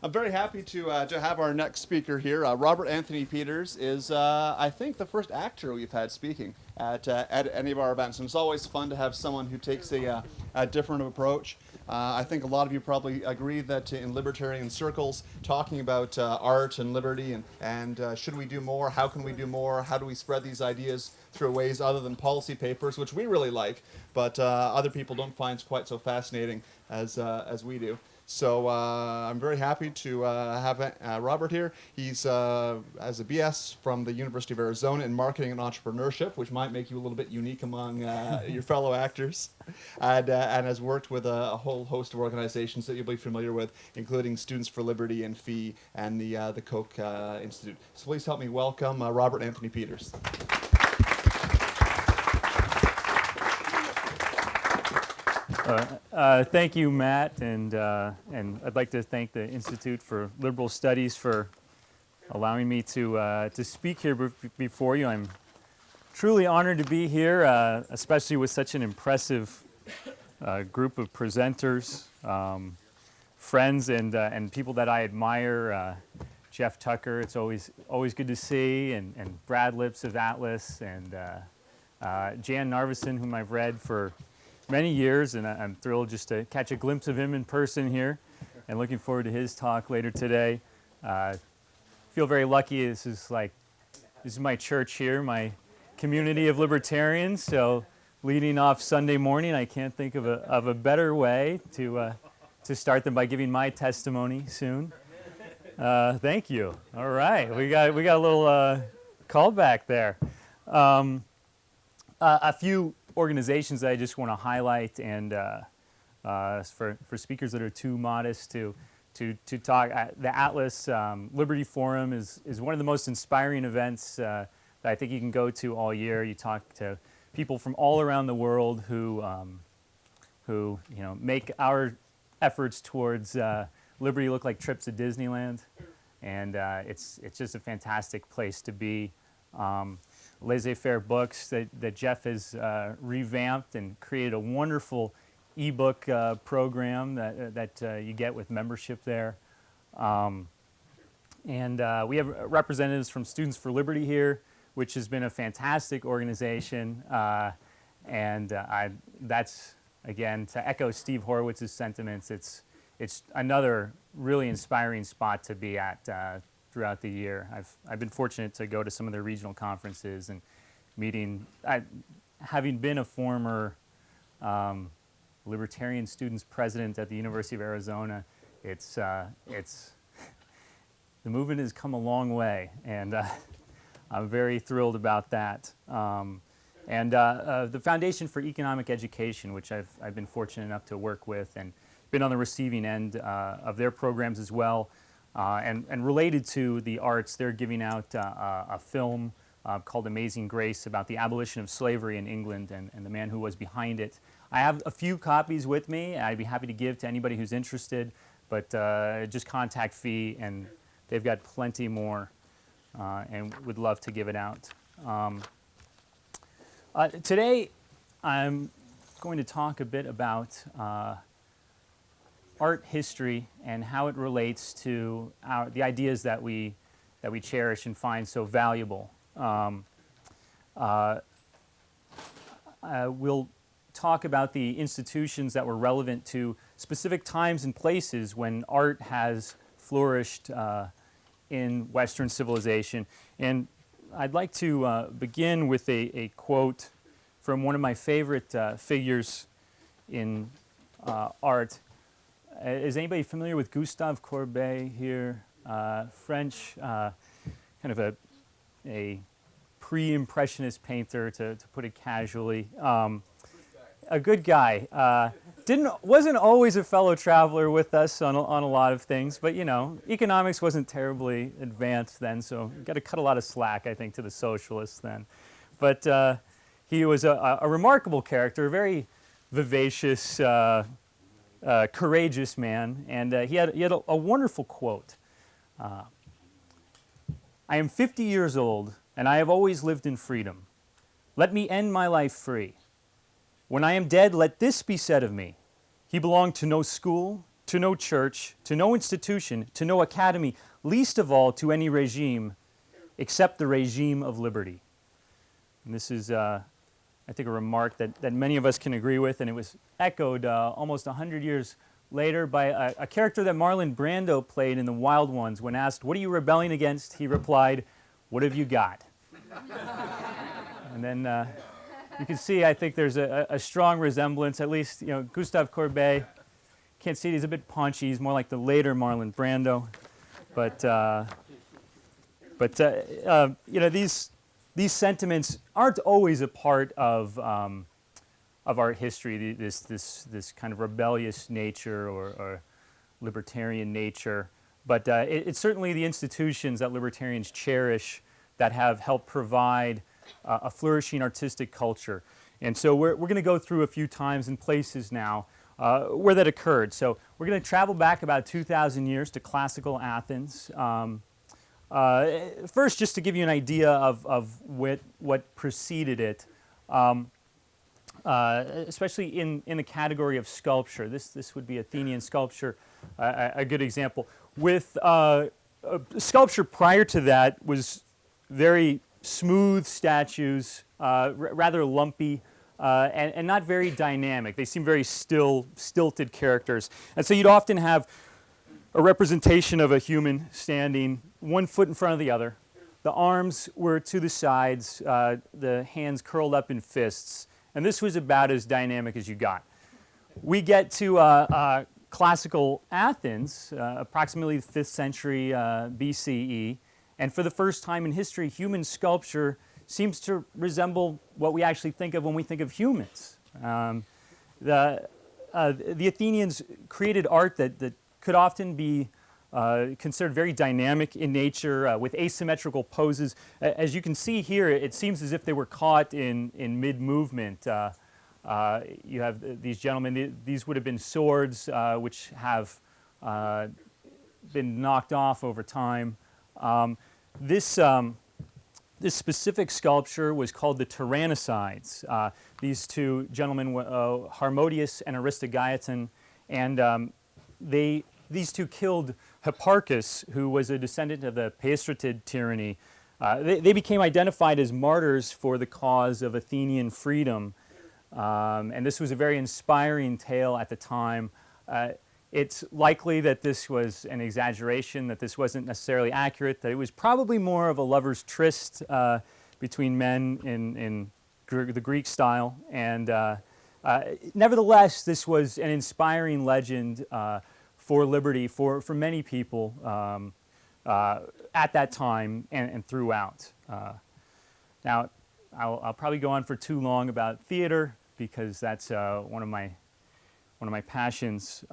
I'm very happy to have our next speaker here. Robert Anthony Peters is, I think, the first actor we've had speaking at any of our events. And it's always fun to have someone who takes a different approach. I think a lot of you probably agree that in libertarian circles, talking about art and liberty and should we do more, how can we do more, how do we spread these ideas through ways other than policy papers, which we really like, but other people don't find quite so fascinating as we do. So I'm very happy to have Robert here. He's has a BS from the University of Arizona in marketing and entrepreneurship, which might make you a little bit unique among your fellow actors, and has worked with a whole host of organizations that you'll be familiar with, including Students for Liberty and FEE and the Koch Institute. So please help me welcome Robert Anthony Peters. Thank you, Matt, and I'd like to thank the Institute for Liberal Studies for allowing me to speak here before you. I'm truly honored to be here, especially with such an impressive group of presenters, friends, and people that I admire. Jeff Tucker, it's always good to see, and Brad Lips of Atlas, and Jan Narveson, whom I've read for many years, and I'm thrilled just to catch a glimpse of him in person here, and looking forward to his talk later today. Feel very lucky. This is my church here, my community of libertarians. So, leading off Sunday morning, I can't think of a better way to start than by giving my testimony soon. Thank you. All right, we got a little callback there. A few organizations that I just want to highlight, and for speakers that are too modest to talk, the Atlas Liberty Forum is one of the most inspiring events that I think you can go to all year. You talk to people from all around the world who make our efforts towards liberty look like trips to Disneyland, and it's just a fantastic place to be. Laissez-faire books that Jeff has revamped and created a wonderful ebook program that you get with membership there. And we have representatives from Students for Liberty here, which has been a fantastic organization. That's, again, to echo Steve Horowitz's sentiments, it's another really inspiring spot to be at throughout the year. I've been fortunate to go to some of their regional conferences and having been a former libertarian students president at the University of Arizona, it's the movement has come a long way, and I'm very thrilled about that. The Foundation for Economic Education, which I've been fortunate enough to work with and been on the receiving end of their programs as well. And related to the arts, they're giving out a film called Amazing Grace about the abolition of slavery in England and the man who was behind it. I have a few copies with me. I'd be happy to give to anybody who's interested, but just contact FEE, and they've got plenty more and would love to give it out. Today, I'm going to talk a bit about art history and how it relates to the ideas that we cherish and find so valuable. We'll talk about the institutions that were relevant to specific times and places when art has flourished in Western civilization. And I'd like to begin with a quote from one of my favorite figures in art. Is anybody familiar with Gustave Courbet here? French, kind of a pre-impressionist painter, to put it casually. A good guy. Wasn't always a fellow traveler with us on a lot of things, but economics wasn't terribly advanced then, so got to cut a lot of slack, I think, to the socialists then. But he was a remarkable character, a very vivacious, courageous man, and he had a wonderful quote. I am 50 years old, and I have always lived in freedom. Let me end my life free. When I am dead, let this be said of me. He belonged to no school, to no church, to no institution, to no academy, least of all to any regime except the regime of liberty. And this is, I think, a remark that many of us can agree with, and it was echoed almost 100 years later by a character that Marlon Brando played in The Wild Ones. When asked, "What are you rebelling against?" he replied, "What have you got?" And then you can see, I think there's a strong resemblance, at least, Gustave Courbet. Can't see it, he's a bit paunchy, he's more like the later Marlon Brando. But these sentiments aren't always a part of our history, this kind of rebellious nature or libertarian nature. But it's certainly the institutions that libertarians cherish that have helped provide a flourishing artistic culture. And so we're going to go through a few times and places now where that occurred. So we're going to travel back about 2,000 years to classical Athens. First, just to give you an idea of what preceded it, especially in the category of sculpture. This would be Athenian sculpture, a good example. With sculpture prior to that was very smooth statues, rather lumpy, and not very dynamic. They seem very stilted characters. And so you'd often have a representation of a human standing one foot in front of the other. The arms were to the sides, the hands curled up in fists. And this was about as dynamic as you got. We get to classical Athens, approximately the 5th century BCE. And for the first time in history, human sculpture seems to resemble what we actually think of when we think of humans. The Athenians created art that could often be considered very dynamic in nature, with asymmetrical poses. As you can see here, it seems as if they were caught in mid-movement. You have these gentlemen, these would have been swords which have been knocked off over time. This specific sculpture was called the Tyrannicides. These two gentlemen, Harmodius and Aristogeiton, and these two killed Hipparchus, who was a descendant of the Paestratid tyranny. They became identified as martyrs for the cause of Athenian freedom. And this was a very inspiring tale at the time. It's likely that this was an exaggeration, that this wasn't necessarily accurate, that it was probably more of a lover's tryst between men in the Greek style. And nevertheless, this was an inspiring legend for liberty for many people at that time and throughout. Now, I'll probably go on for too long about theater because that's one of my passions.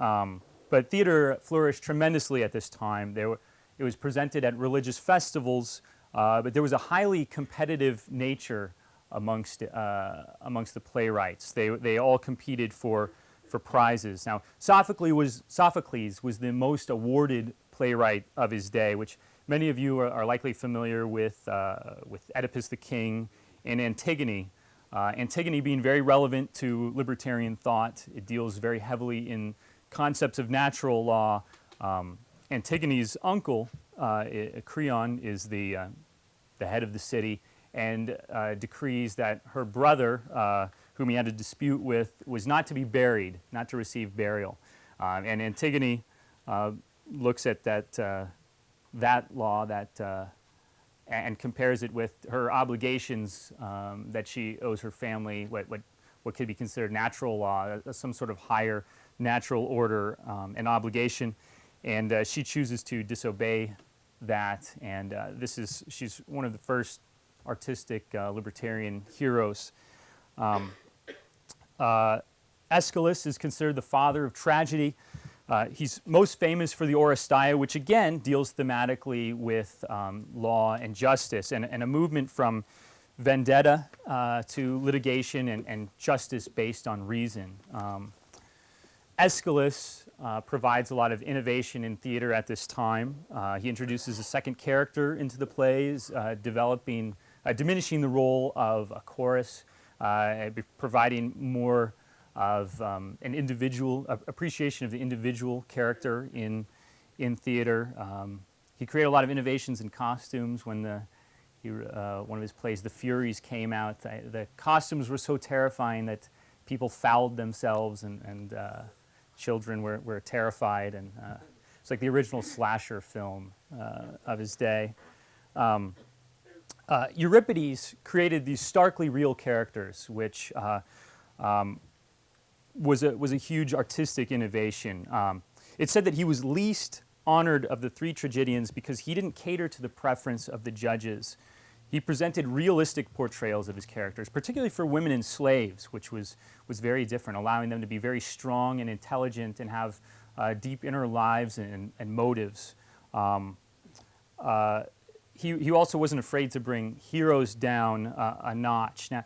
But theater flourished tremendously at this time. It was presented at religious festivals, but there was a highly competitive nature amongst the playwrights. They all competed for prizes. Now, Sophocles was the most awarded playwright of his day, which many of you are likely familiar with Oedipus the King and Antigone. Antigone being very relevant to libertarian thought. It deals very heavily in concepts of natural law. Antigone's uncle, Creon, is the head of the city and decrees that her brother, whom he had a dispute with, was not to be buried, not to receive burial. And Antigone looks at that law and compares it with her obligations that she owes her family, what could be considered natural law, some sort of higher natural order and obligation. And she chooses to disobey that. And she's one of the first artistic libertarian heroes. Aeschylus is considered the father of tragedy. He's most famous for the Oresteia, which again deals thematically with law and justice and a movement from vendetta to litigation and justice based on reason. Aeschylus provides a lot of innovation in theater at this time. He introduces a second character into the plays, diminishing the role of a chorus, providing more of an individual appreciation of the individual character in theater. He created a lot of innovations in costumes when one of his plays, The Furies, came out. The costumes were so terrifying that people fouled themselves, and children were terrified. And it's like the original slasher film of his day. Euripides created these starkly real characters, which was a huge artistic innovation. It's said that he was least honored of the three tragedians because he didn't cater to the preference of the judges. He presented realistic portrayals of his characters, particularly for women and slaves, which was very different, allowing them to be very strong and intelligent and have deep inner lives and motives. He also wasn't afraid to bring heroes down a notch. Now,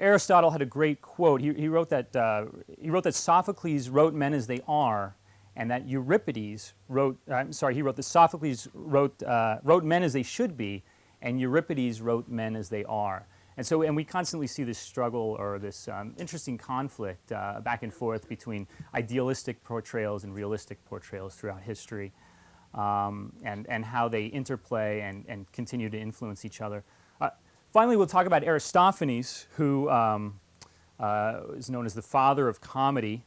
Aristotle had a great quote. He wrote that Sophocles wrote men as they are, and that Euripides wrote. He wrote that Sophocles wrote men as they should be, and Euripides wrote men as they are. And we constantly see this struggle, or this interesting conflict back and forth between idealistic portrayals and realistic portrayals throughout history, and how they interplay and continue to influence each other. Finally, we'll talk about Aristophanes, who is known as the father of comedy.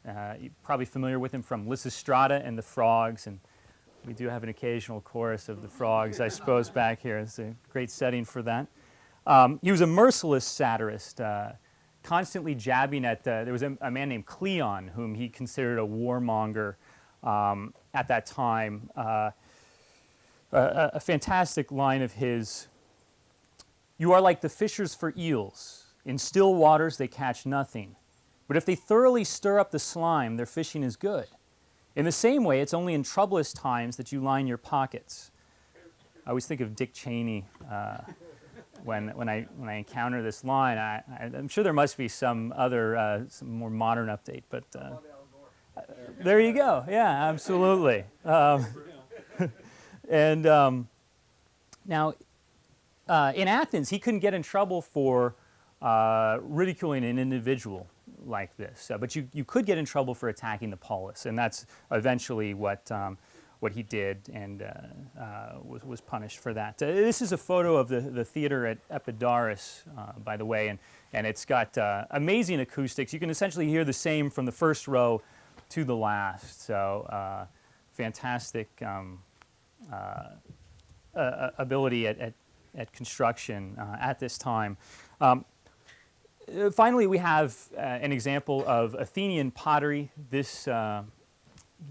You're probably familiar with him from Lysistrata and the Frogs, and we do have an occasional chorus of the Frogs, I suppose, back here. It's a great setting for that. He was a merciless satirist, constantly jabbing at, there was a man named Cleon, whom he considered a warmonger at that time. A fantastic line of his: "You are like the fishers for eels. In still waters they catch nothing. But if they thoroughly stir up the slime, their fishing is good. In the same way, it's only in troublous times that you line your pockets." I always think of Dick Cheney when I encounter this line. I'm sure there must be some other, some more modern update, but there you go. Yeah, absolutely. Now, in Athens, he couldn't get in trouble for ridiculing an individual like this, but you could get in trouble for attacking the polis, and that's eventually what he did, and was punished for that. This is a photo of the theater at Epidaurus, by the way, and it's got amazing acoustics. You can essentially hear the same from the first row to the last. So fantastic ability at construction at this time. Finally, we have an example of Athenian pottery. This, you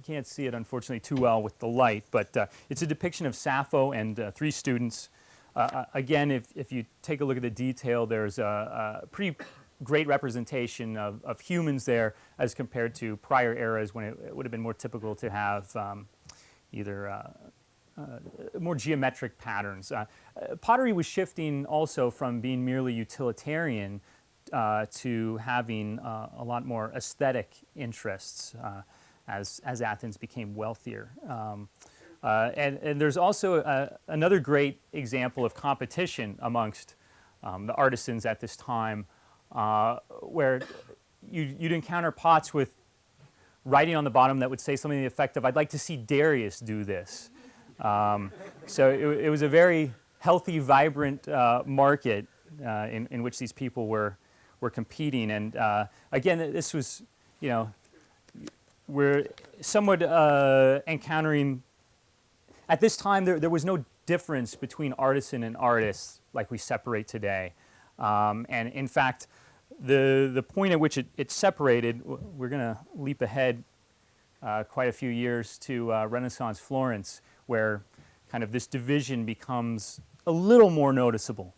can't see it, unfortunately, too well with the light, but it's a depiction of Sappho and three students. Again, if you take a look at the detail, there's a pretty great representation of humans there as compared to prior eras when it would have been more typical to have either more geometric patterns. Pottery was shifting also from being merely utilitarian to having a lot more aesthetic interests as Athens became wealthier. And there's also another great example of competition amongst the artisans at this time, where you'd encounter pots with writing on the bottom that would say something to the effect of, "I'd like to see Darius do this." So it was a very healthy, vibrant market in which these people were competing. And again, this was, we're somewhat encountering, at this time there was no difference between artisan and artist like we separate today. And in fact, the point at which it separated, we're going to leap ahead quite a few years to Renaissance Florence, where kind of this division becomes a little more noticeable.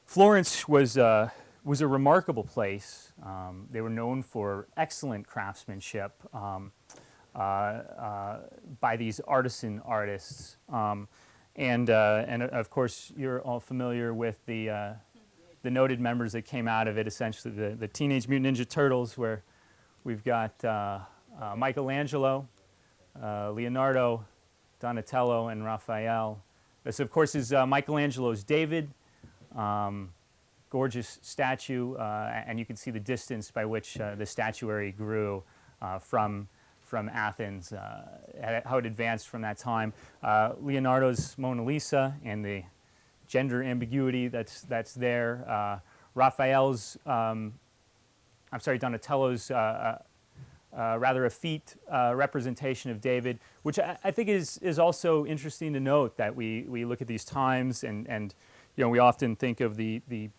Florence was a remarkable place. They were known for excellent craftsmanship by these artisan artists. And of course, you're all familiar with the noted members that came out of it, essentially the Teenage Mutant Ninja Turtles, where we've got Michelangelo, Leonardo, Donatello, and Raphael. This, of course, is Michelangelo's David. gorgeous statue, and you can see the distance by which the statuary grew from Athens, how it advanced from that time. Leonardo's Mona Lisa and the gender ambiguity that's there. Raphael's, Donatello's rather effete representation of David, which I think is also interesting to note, that we look at these times and we often think of the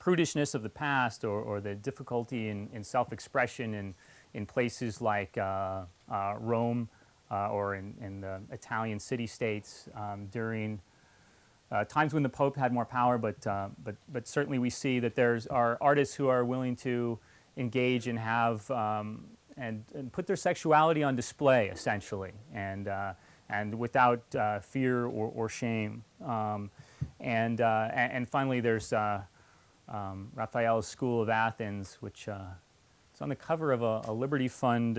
prudishness of the past, or the difficulty in self-expression in places like Rome or in the Italian city-states during times when the Pope had more power, but certainly we see that are artists who are willing to engage and have and put their sexuality on display, essentially, and without fear or shame. And finally, there's Raphael's School of Athens, which it's on the cover of a Liberty Fund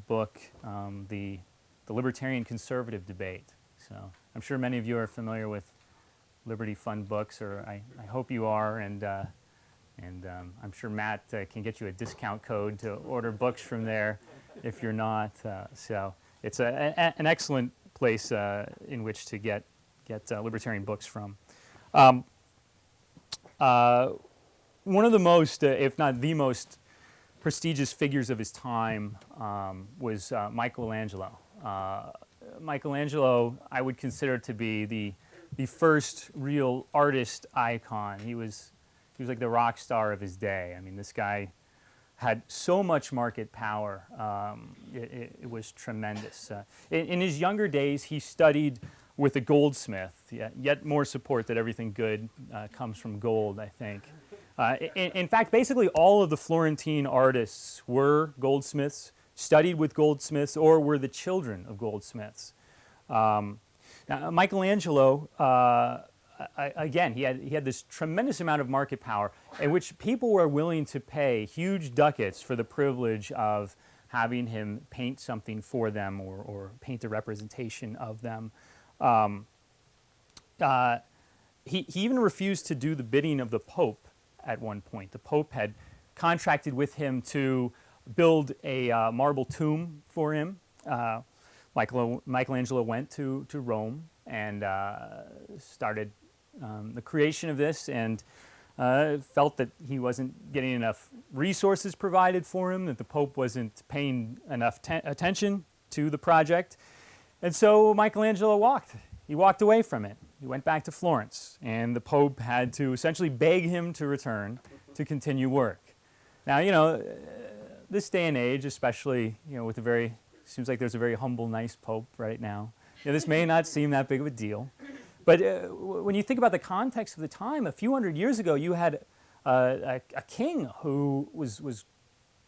book, the Libertarian Conservative Debate. So I'm sure many of you are familiar with Liberty Fund books, or I hope you are, and I'm sure Matt can get you a discount code to order books from there if you're not. So it's an excellent place in which to get libertarian books from. One of the most, if not the most, prestigious figures of his time was Michelangelo. Michelangelo, I would consider to be the first real artist icon. He was like the rock star of his day. I mean, this guy had so much market power. It was tremendous. In his younger days, he studied with a goldsmith. Yet more support that everything good comes from gold, I think. In fact, basically all of the Florentine artists were goldsmiths, studied with goldsmiths, or were the children of goldsmiths. Now, Michelangelo, again, he had this tremendous amount of market power, in which people were willing to pay huge ducats for the privilege of having him paint something for them, or paint a representation of them. He even refused to do the bidding of the Pope at one point. The Pope had contracted with him to build a marble tomb for him. Michelangelo went to Rome and started the creation of this, and felt that he wasn't getting enough resources provided for him, that the Pope wasn't paying enough attention to the project. And so Michelangelo walked away from it. He went back to Florence, and the Pope had to essentially beg him to return to continue work. Now, this day and age, especially, with seems like there's a very humble, nice Pope right now. This may not seem that big of a deal. But when you think about the context of the time, a few hundred years ago, you had a king who was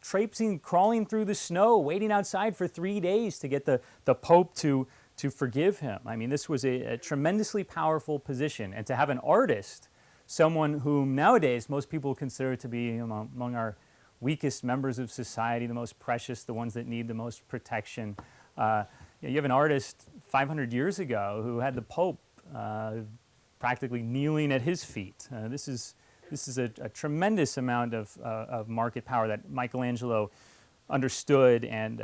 traipsing, crawling through the snow, waiting outside for 3 days to get the Pope to forgive him. I mean, this was a tremendously powerful position. And to have an artist, someone whom nowadays most people consider to be among our weakest members of society, the most precious, the ones that need the most protection. You have an artist 500 years ago who had the Pope practically kneeling at his feet. This is a tremendous amount of market power that Michelangelo understood and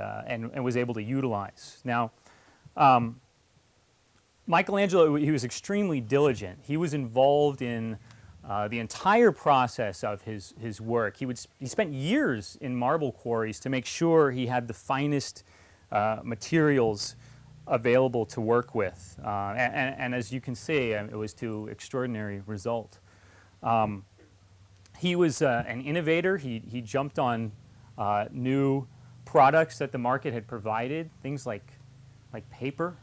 was able to utilize. Now, Michelangelo, he was extremely diligent. He was involved in the entire process of his work. He spent years in marble quarries to make sure he had the finest materials available to work with. And as you can see, it was to extraordinary result. He was an innovator. He jumped on new products that the market had provided, things like paper,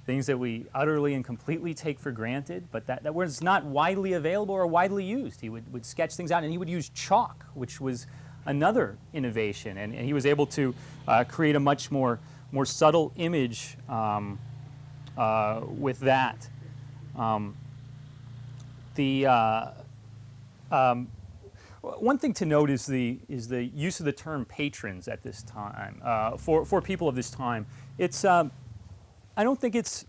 things that we utterly and completely take for granted, but that was not widely available or widely used. He would sketch things out, and he would use chalk, which was another innovation, and he was able to create a much more subtle image with that. One thing to note is the use of the term patrons at this time for people of this time. It's I don't think it's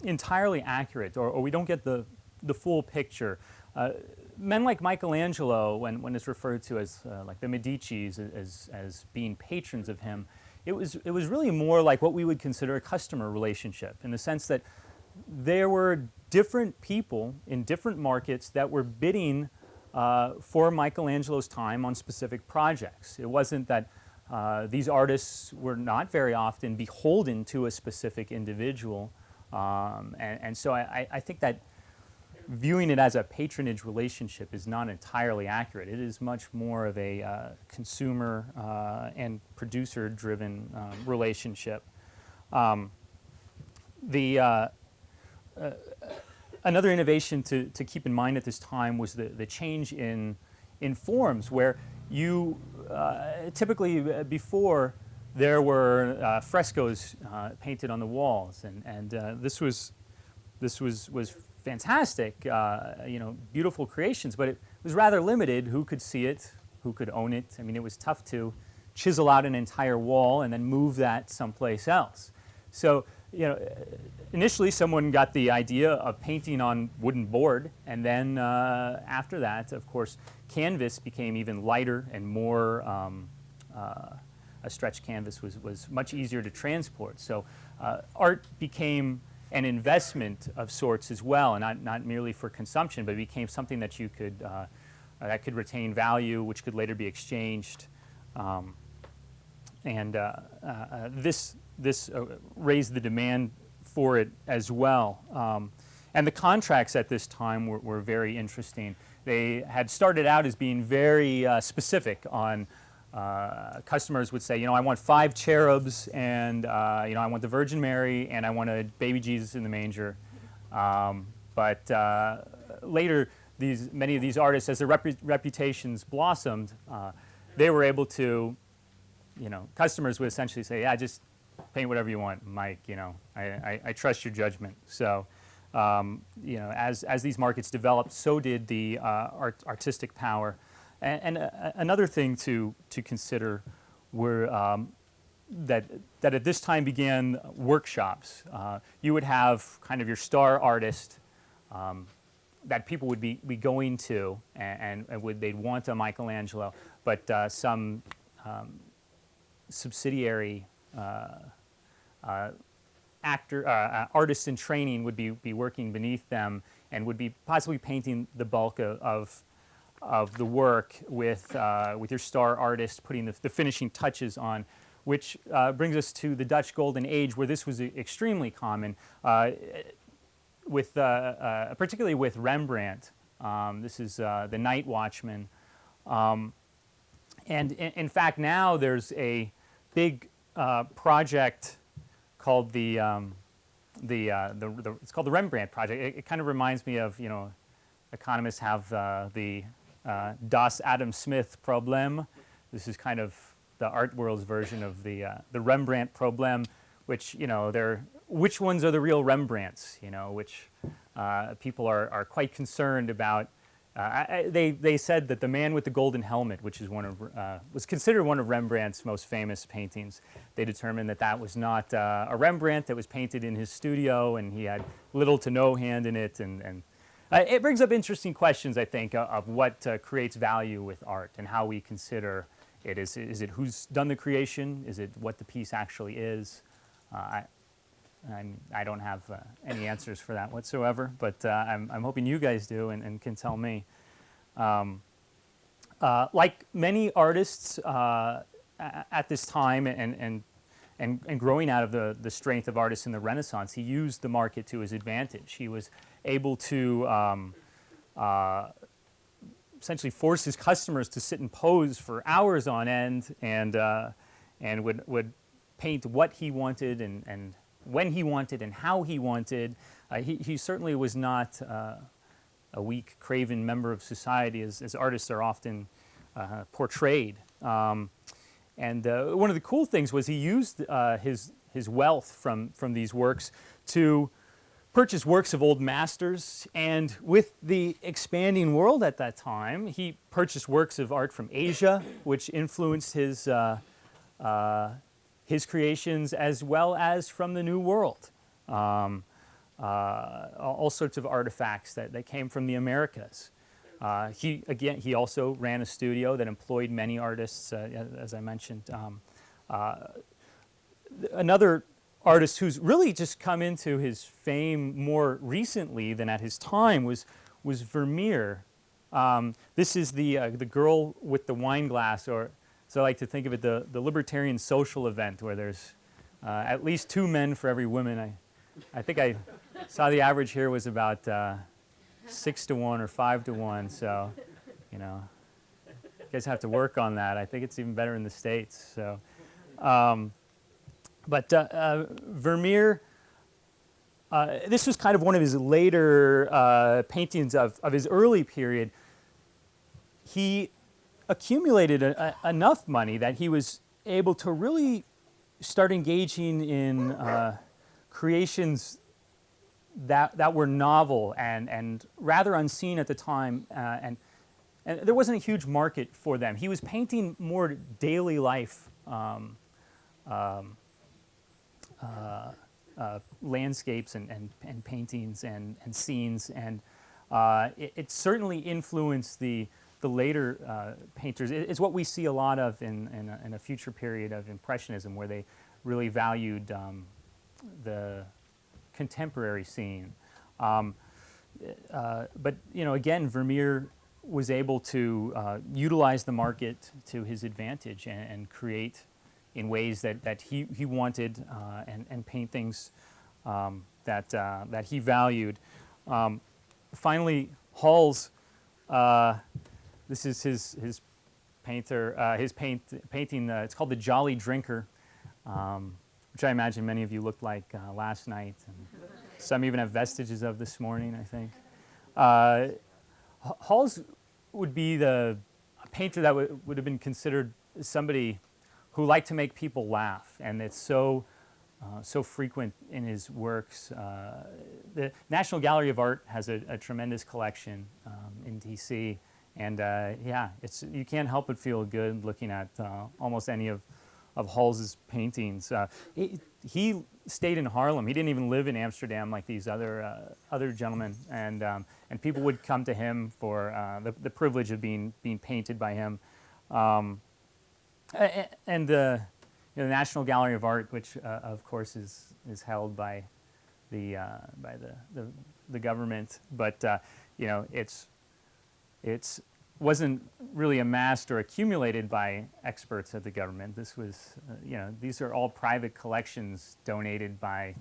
entirely accurate, or we don't get the the full picture. Men like Michelangelo, when it's referred to as like the Medicis as being patrons of him, it was really more like what we would consider a customer relationship, in the sense that there were different people in different markets that were bidding for Michelangelo's time on specific projects. It wasn't that these artists were not very often beholden to a specific individual, and so I think that viewing it as a patronage relationship is not entirely accurate. It is much more of a consumer and producer-driven relationship. Another innovation to keep in mind at this time was the change in forms, where you typically before there were frescoes painted on the walls, and this was fantastic, beautiful creations, but it was rather limited who could see it, who could own it. I mean, it was tough to chisel out an entire wall and then move that someplace else. So, initially someone got the idea of painting on wooden board, and then after that, of course, canvas became even lighter and more, a stretched canvas was much easier to transport. So art became an investment of sorts as well, and not merely for consumption, but it became something that you could that could retain value, which could later be exchanged, this raised the demand for it as well. And the contracts at this time were very interesting. They had started out as being very specific on. Customers would say, I want 5 cherubs, and I want the Virgin Mary, and I want a baby Jesus in the manger. But later, many of these artists, as their reputations blossomed, they were able to, customers would essentially say, yeah, just paint whatever you want, Mike. I trust your judgment. So, as these markets developed, so did the artistic power. And another thing to consider were that at this time began workshops. You would have kind of your star artist that people would be going to, and they'd want a Michelangelo, but some subsidiary artists in training would be working beneath them and would be possibly painting the bulk of the work with your star artist putting the finishing touches on, which brings us to the Dutch Golden Age, where this was extremely common, particularly with Rembrandt. This is the Night Watchman. And in fact, now there's a big project called it's called the Rembrandt Project. It kind of reminds me of, economists have the Das Adam Smith problem. This is kind of the art world's version of the Rembrandt problem, which, which ones are the real Rembrandts, which people are quite concerned about. They said that the Man with the Golden Helmet, which is was considered one of Rembrandt's most famous paintings, they determined that was not a Rembrandt, that was painted in his studio, and he had little to no hand in it, and it brings up interesting questions, I think, of what creates value with art and how we consider it. Is it who's done the creation? Is it what the piece actually is? I don't have any answers for that whatsoever, but I'm hoping you guys do and can tell me. Like many artists at this time and growing out of the strength of artists in the Renaissance, he used the market to his advantage. He was able to essentially force his customers to sit and pose for hours on end, and would paint what he wanted and when he wanted and how he wanted. He certainly was not a weak, craven member of society, as artists are often portrayed. And one of the cool things was he used his wealth from these works to purchase works of old masters, and with the expanding world at that time, he purchased works of art from Asia, which influenced his creations, as well as from the New World. all sorts of artifacts that came from the Americas. He also ran a studio that employed many artists, as I mentioned. Another artist who's really just come into his fame more recently than at his time was Vermeer. This is the girl with the wine glass, or so I like to think of it, the libertarian social event where there's at least 2 men for every woman. I think I saw the average here was about 6 to 1 or 5 to 1. So, you guys have to work on that. I think it's even better in the States. So, but Vermeer, this was kind of one of his later paintings of his early period. He accumulated enough money that he was able to really start engaging in creations that were novel and rather unseen at the time, and there wasn't a huge market for them. He was painting more daily life landscapes and paintings and scenes, and it certainly influenced the later painters. It's what we see a lot of in a future period of Impressionism, where they really valued the contemporary scene. But again, Vermeer was able to utilize the market to his advantage and create in ways that he wanted and paint things that he valued. Finally, Hall's. This is his painting. It's called The Jolly Drinker, which I imagine many of you looked like last night, and some even have vestiges of this morning, I think. Hall's would be a painter that would have been considered somebody who liked to make people laugh, and it's so frequent in his works. The National Gallery of Art has a tremendous collection in DC, and you can't help but feel good looking at almost any of Hall's paintings. He stayed in Harlem. He didn't even live in Amsterdam like these other gentlemen, and people would come to him for the privilege of being painted by him. And the National Gallery of Art, which of course is held by the government, but it's wasn't really amassed or accumulated by experts at the government. This was, these are all private collections donated by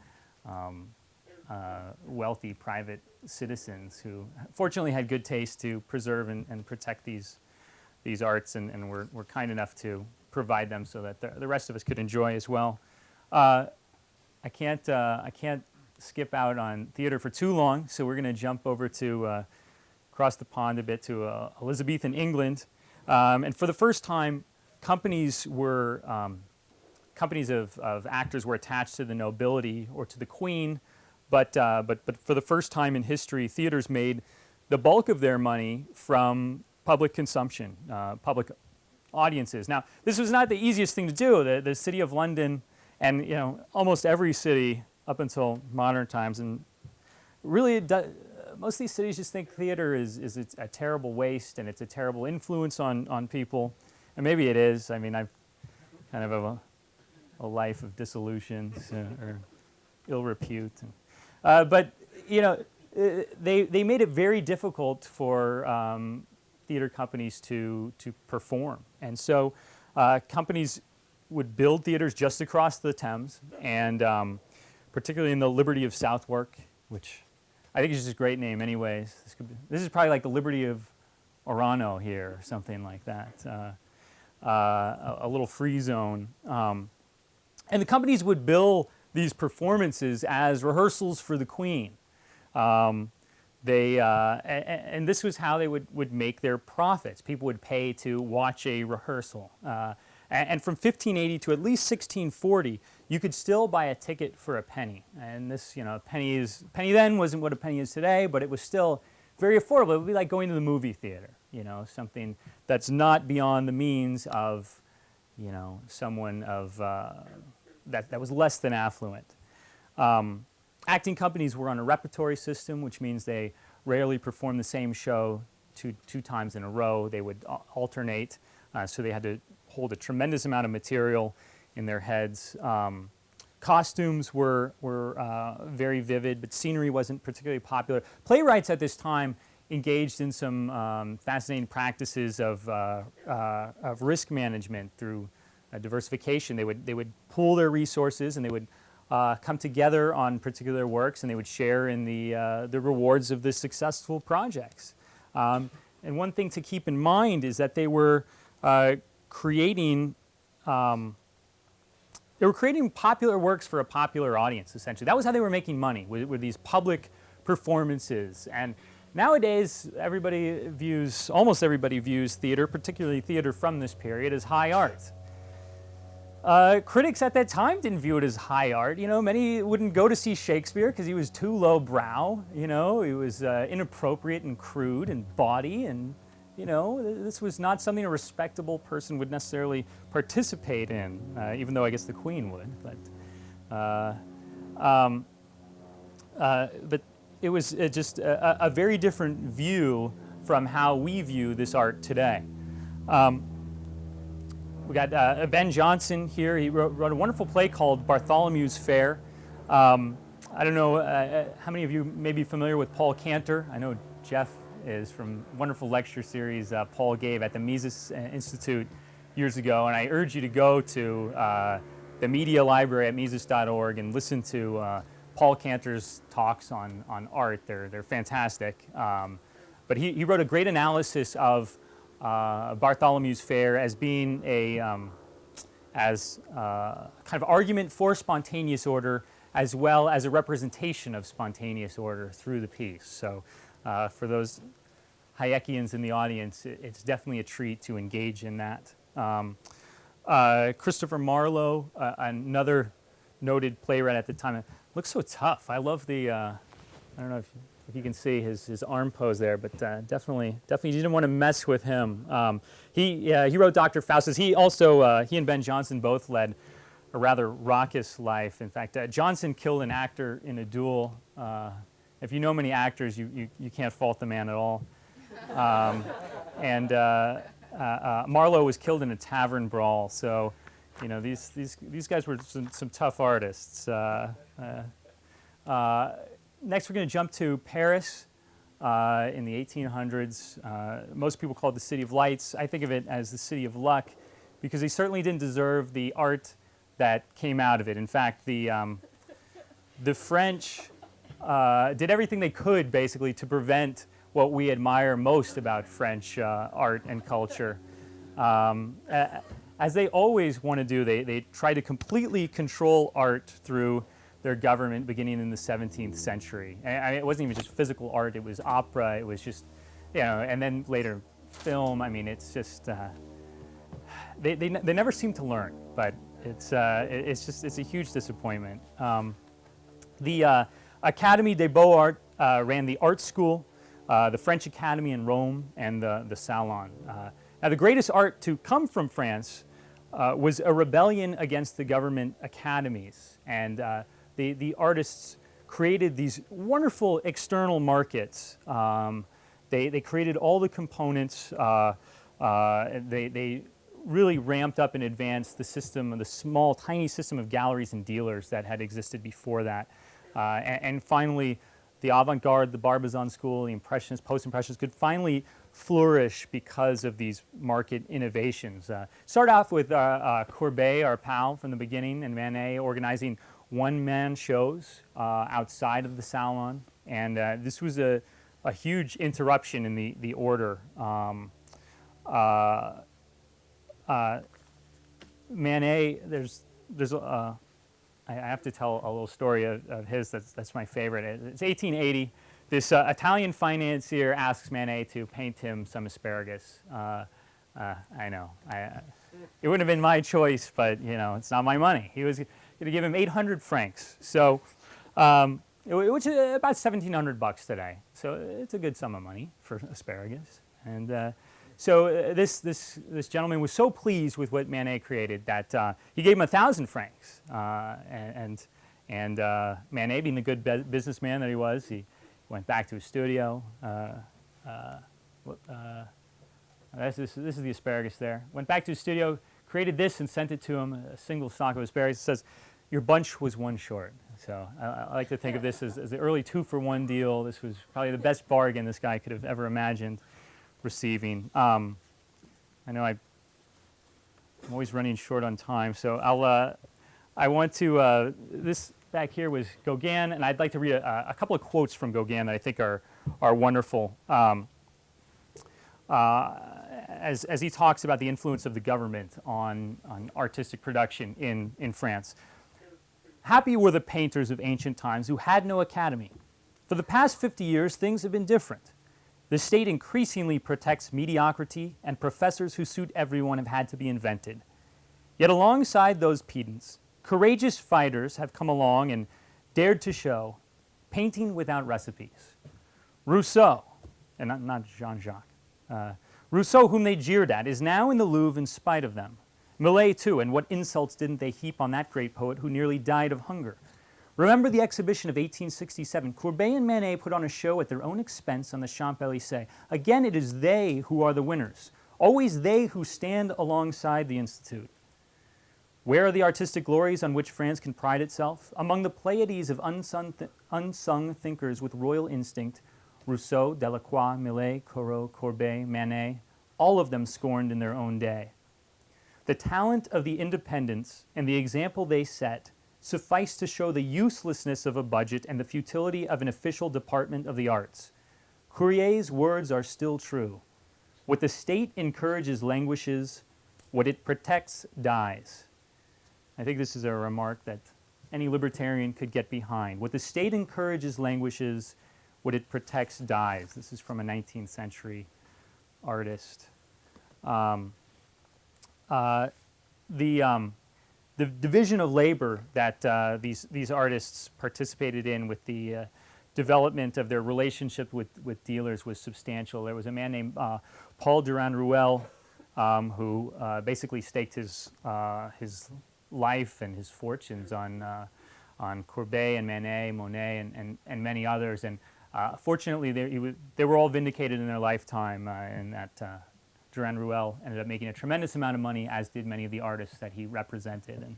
wealthy private citizens who fortunately had good taste to preserve and protect these arts, and were kind enough to provide them so that the rest of us could enjoy as well. I can't skip out on theater for too long, so we're going to jump over to across the pond a bit to Elizabethan England, and for the first time, companies of actors were attached to the nobility or to the queen, but for the first time in history, theaters made the bulk of their money from public consumption, public audiences. Now, this was not the easiest thing to do. The city of London, and almost every city up until modern times, and really most of these cities just think theater is a terrible waste, and it's a terrible influence on people, and maybe it is. I mean, I've kind of have a life of disillusions or ill repute, but they made it very difficult for theater companies to perform, and so companies would build theaters just across the Thames, and particularly in the Liberty of Southwark, which I think is just a great name anyways. This is probably like the Liberty of Orano here, or something like that, a little free zone. And the companies would bill these performances as rehearsals for the Queen. And this was how they would make their profits. People would pay to watch a rehearsal. And from 1580 to at least 1640, you could still buy a ticket for a penny. And this, penny then wasn't what a penny is today, but it was still very affordable. It would be like going to the movie theater, something that's not beyond the means of, someone of that was less than affluent. Acting companies were on a repertory system, which means they rarely performed the same show two times in a row. They would alternate, so they had to hold a tremendous amount of material in their heads. Costumes were very vivid, but scenery wasn't particularly popular. Playwrights at this time engaged in some fascinating practices of risk management through diversification. They would pool their resources, and they would come together on particular works, and they would share in the rewards of the successful projects. And one thing to keep in mind is that they were creating popular works for a popular audience, essentially. That was how they were making money, with these public performances. And nowadays, almost everybody views theater, particularly theater from this period, as high art. Critics at that time didn't view it as high art. Many wouldn't go to see Shakespeare because he was too lowbrow. He was inappropriate and crude and bawdy, and this was not something a respectable person would necessarily participate in, even though I guess the Queen would. But it was just a very different view from how we view this art today. We got Ben Jonson here. He wrote a wonderful play called Bartholomew's Fair. I don't know how many of you may be familiar with Paul Cantor. I know Jeff is from a wonderful lecture series Paul gave at the Mises Institute years ago, and I urge you to go to the media library at Mises.org and listen to Paul Cantor's talks on art. They're fantastic. But he wrote a great analysis of Bartholomew's Fair as being a kind of argument for spontaneous order, as well as a representation of spontaneous order through the piece. So for those Hayekians in the audience, it's definitely a treat to engage in that. Christopher Marlowe, another noted playwright at the time, looks so tough. I love the, I don't know if you can see his arm pose there, but definitely you didn't want to mess with him. He wrote Dr. Faustus. He and Ben Jonson both led a rather raucous life. In fact, Jonson killed an actor in a duel. If you know many actors, you can't fault the man at all. And Marlowe was killed in a tavern brawl. So, these guys were some tough artists. Next, we're going to jump to Paris in the 1800s. Most people call it the City of Lights. I think of it as the City of Luck, because they certainly didn't deserve the art that came out of it. In fact, the French did everything they could, basically, to prevent what we admire most about French art and culture. As they always want to do, they try to completely control art through their government beginning in the 17th century. It wasn't even just physical art, it was opera, it was just, and then later film. It's just, they never seem to learn, but it's a huge disappointment. The Académie des Beaux-Arts ran the art school, the French Academy in Rome, and the Salon. Now, the greatest art to come from France was a rebellion against the government academies, and the artists created these wonderful external markets. They created all the components. They really ramped up and advanced the system, the small, tiny system of galleries and dealers that had existed before that. And finally, the avant-garde, the Barbizon school, the Impressionists, Post-Impressionists could finally flourish because of these market innovations. Start off with Courbet, our pal from the beginning, and Manet organizing one-man shows outside of the Salon, and this was a huge interruption in the order. Manet, I have to tell a little story of his that's my favorite. It's 1880. This Italian financier asks Manet to paint him some asparagus. I know. It wouldn't have been my choice, but it's not my money. He was going to give him 800 francs. So, which is about $1,700 today. So it's a good sum of money for asparagus. And so this gentleman was so pleased with what Manet created that he gave him 1,000 francs. And And Manet, being the good businessman that he was, he went back to his studio. This is the asparagus there. Went back to his studio, created this, and sent it to him, a single stalk of asparagus. It says, "Your bunch was one short." So I like to think of this as the early 2-for-1 deal. This was probably the best bargain this guy could have ever imagined receiving. I know I'm always running short on time, so I want to, this back here was Gauguin, and I'd like to read a couple of quotes from Gauguin that I think are wonderful. As he talks about the influence of the government on artistic production in France. Happy were the painters of ancient times who had no academy. For the past 50 years, things have been different. The state increasingly protects mediocrity, and professors who suit everyone have had to be invented. Yet alongside those pedants, courageous fighters have come along and dared to show painting without recipes. Rousseau, and not Jean-Jacques, Rousseau, whom they jeered at, is now in the Louvre in spite of them. Millet, too, and what insults didn't they heap on that great poet who nearly died of hunger? Remember the exhibition of 1867. Courbet and Manet put on a show at their own expense on the Champs-Élysées. Again, it is they who are the winners, always they who stand alongside the Institute. Where are the artistic glories on which France can pride itself? Among the Pleiades of unsung thinkers with royal instinct, Rousseau, Delacroix, Millet, Corot, Courbet, Manet, all of them scorned in their own day. The talent of the independents and the example they set suffice to show the uselessness of a budget and the futility of an official department of the arts. Courier's words are still true. What the state encourages languishes, what it protects dies. I think this is a remark that any libertarian could get behind. What the state encourages languishes, what it protects dies. This is from a 19th century artist. The division of labor that these artists participated in with the development of their relationship with dealers was substantial. There was a man named Paul Durand-Ruel who basically staked his life and his fortunes on Courbet and Manet, Monet, and many others. And fortunately, they were all vindicated in their lifetime, and that Durand-Ruel ended up making a tremendous amount of money, as did many of the artists that he represented. And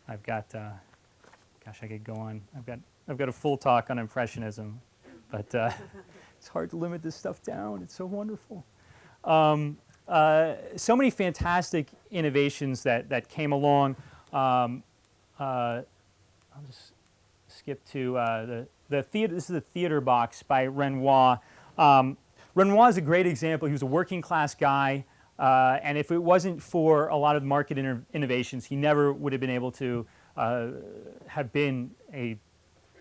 I've got, gosh, I could go on. I've got a full talk on Impressionism, but it's hard to limit this stuff down. It's so wonderful. So many fantastic innovations that came along. I'll just skip to the theater. This is the theater box by Renoir. Renoir is a great example. He was a working class guy, and if it wasn't for a lot of market innovations, he never would have been able to have been a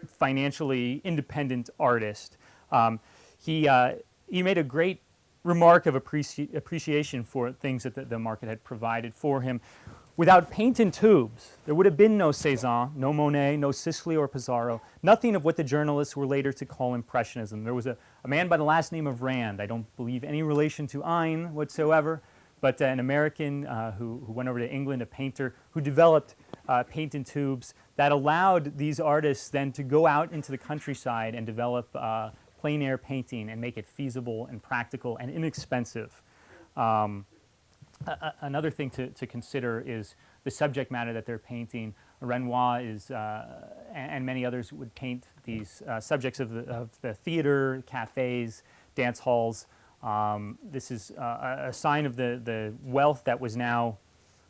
financially independent artist. He made a great remark of appreciation for things that the market had provided for him. Without paint and tubes, there would have been no Cézanne, no Monet, no Sisley or Pissarro, nothing of what the journalists were later to call Impressionism. There was a man by the last name of Rand, I don't believe any relation to Ein whatsoever, but an American who went over to England, a painter, who developed paint and tubes that allowed these artists then to go out into the countryside and develop plein air painting and make it feasible and practical and inexpensive. Another thing to consider is the subject matter that they're painting. Renoir is, and many others would paint these subjects of the theater, cafes, dance halls. This is a sign of the wealth that was now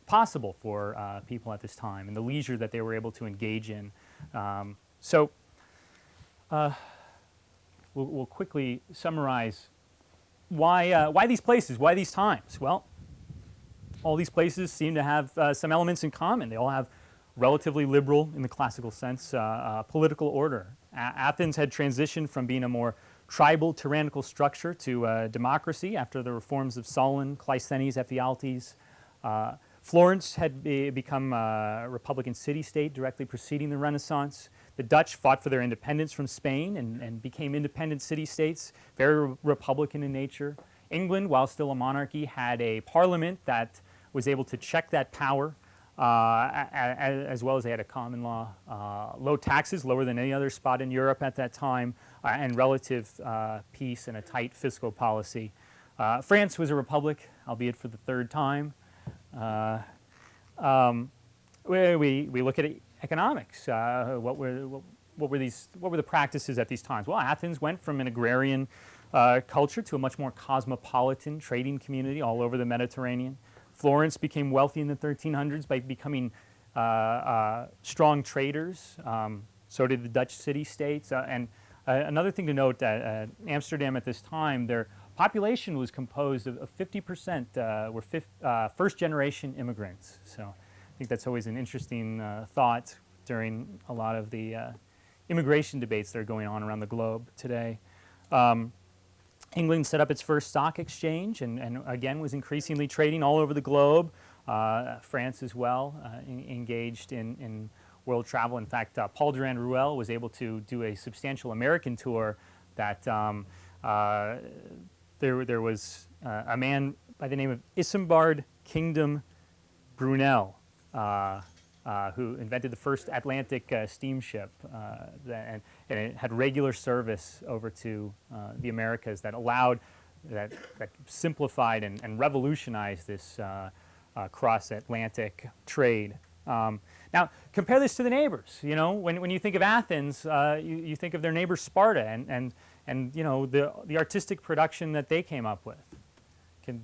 possible for people at this time and the leisure that they were able to engage in. We'll quickly summarize why these places, why these times. Well, all these places seem to have some elements in common. They all have relatively liberal, in the classical sense, political order. Athens had transitioned from being a more tribal, tyrannical structure to democracy after the reforms of Solon, Cleisthenes, Ephialtes. Florence had become a republican city-state directly preceding the Renaissance. The Dutch fought for their independence from Spain and became independent city-states, very republican in nature. England, while still a monarchy, had a parliament that was able to check that power. as well as they had a common law, low taxes, lower than any other spot in Europe at that time, and relative peace and a tight fiscal policy. France was a republic, albeit for the third time. We look at economics. What were the practices at these times? Well, Athens went from an agrarian culture to a much more cosmopolitan trading community all over the Mediterranean. Florence became wealthy in the 1300s by becoming strong traders. So did the Dutch city-states. And another thing to note, Amsterdam at this time, their population was composed of 50% were first-generation immigrants. So I think that's always an interesting thought during a lot of the immigration debates that are going on around the globe today. England set up its first stock exchange and again was increasingly trading all over the globe. France as well engaged in world travel. In fact, Paul Durand-Ruel was able to do a substantial American tour that there was a man by the name of Isambard Kingdom Brunel who invented the first Atlantic steamship, and it had regular service over to the Americas that allowed, that simplified and revolutionized this cross-Atlantic trade. Now, compare this to the neighbors. You know, when you think of Athens, you think of their neighbor Sparta and you know the artistic production that they came up with. Can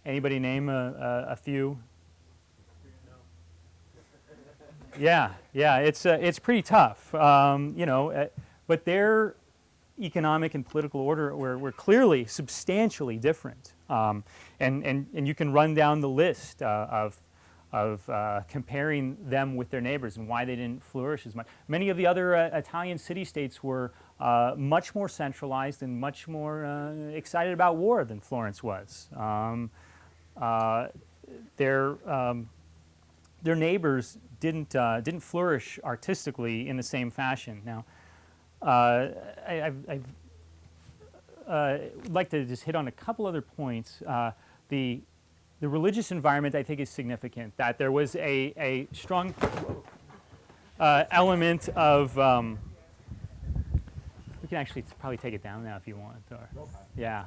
anybody name a few? Yeah, it's pretty tough, you know, but their economic and political order were clearly substantially different, and you can run down the list of comparing them with their neighbors and why they didn't flourish as much. Many of the other Italian city-states were much more centralized and much more excited about war than Florence was. Their neighbors didn't flourish artistically in the same fashion. Now, I'd like to just hit on a couple other points. The religious environment, I think, is significant. That there was a strong element of. We can actually probably take it down now if you want. Or, yeah.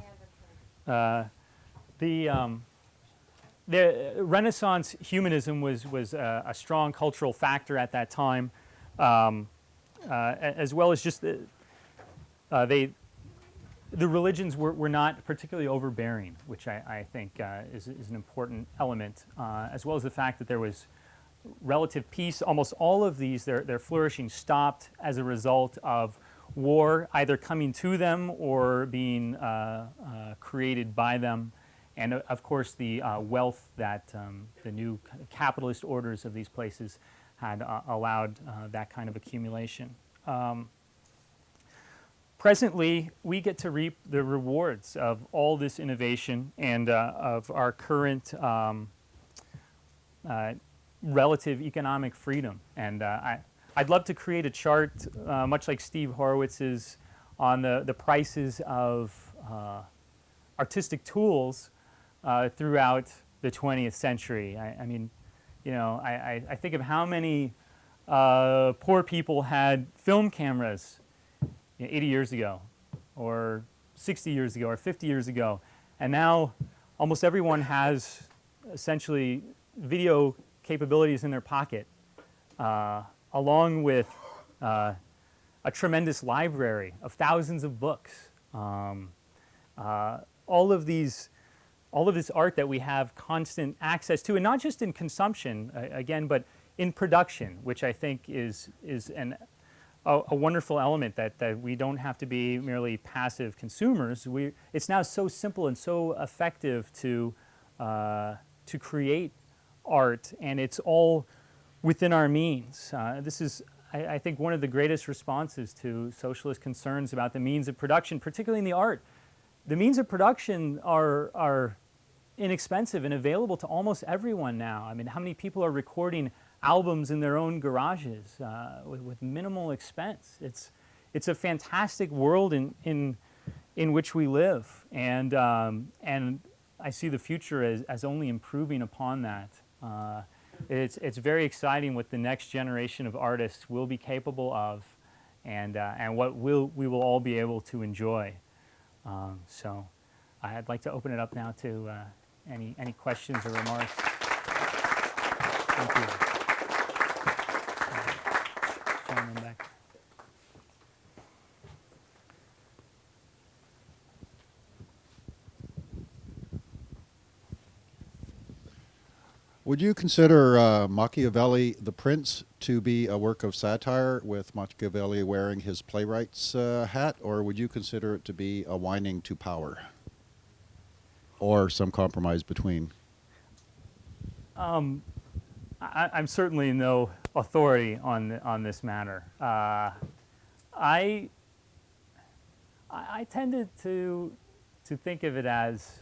The Renaissance humanism was a strong cultural factor at that time, as well as just the religions were not particularly overbearing, which I think is an important element, as well as the fact that there was relative peace. Almost all of these, their flourishing stopped as a result of war, either coming to them or being created by them. And of course, the wealth that the new capitalist orders of these places had allowed that kind of accumulation. Presently, we get to reap the rewards of all this innovation and of our current relative economic freedom. And I'd love to create a chart, much like Steve Horowitz's, on the prices of artistic tools throughout the 20th century. I mean, you know, I think of how many poor people had film cameras 80 years ago, or 60 years ago, or 50 years ago, and now almost everyone has essentially video capabilities in their pocket, along with a tremendous library of thousands of books. All of this art that we have constant access to, and not just in consumption, again, but in production, which I think is a wonderful element, that we don't have to be merely passive consumers. It's now so simple and so effective to create art, and it's all within our means. This is, I think, one of the greatest responses to socialist concerns about the means of production, particularly in the art. The means of production are inexpensive and available to almost everyone now. I mean, how many people are recording albums in their own garages with minimal expense? It's a fantastic world in which we live, and I see the future as only improving upon that. it's very exciting what the next generation of artists will be capable of, and what we will all be able to enjoy. So I'd like to open it up now to any questions or remarks. Thank you. Gentleman back. Would you consider Machiavelli the Prince to be a work of satire, with Machiavelli wearing his playwright's hat, or would you consider it to be a whining to power, or some compromise between? I'm certainly no authority on this matter. I tended to think of it as